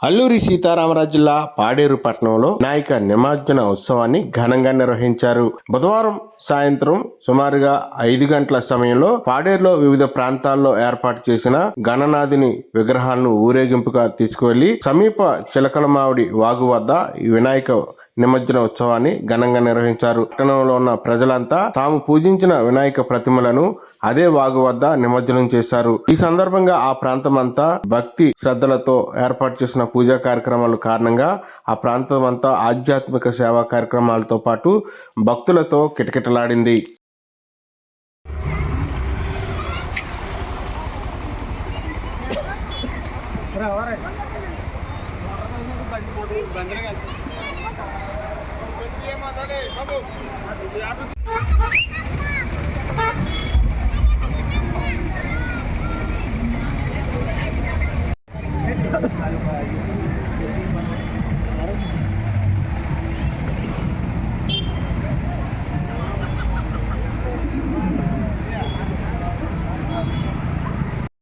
అల్లూరి సీతారామరాజు జిల్లా పాడేరు పట్టణంలో వినాయక నిమజ్జన ఉత్సవాన్ని ఘనంగా నిర్వహించారు. బుధవారం సాయంత్రం సుమారుగా 5 గంటల సమయంలో పాడేరులో వివిధ ప్రాంతాల్లో ఏర్పాటు చేసిన గణనాథుని విగ్రహాలను ఊరేగింపుగా తీసుకువెళ్లి సమీప చిలకలమావిడి వాగు వద్ద ఈ వినాయక నిమజ్జన ఉత్సవాన్ని ఘనంగా నిర్వహించారు. పట్టణంలో ఉన్న ప్రజలంతా తాము పూజించిన వినాయక ప్రతిమలను అదే వాగు వద్ద నిమజ్జనం చేశారు. ఈ సందర్భంగా ఆ ప్రాంతం అంతా భక్తి శ్రద్ధలతో ఏర్పాటు చేసిన పూజా కార్యక్రమాల కారణంగా ఆ ప్రాంతం అంతా ఆధ్యాత్మిక సేవా కార్యక్రమాలతో పాటు భక్తులతో కిటకిటలాడింది. బాబు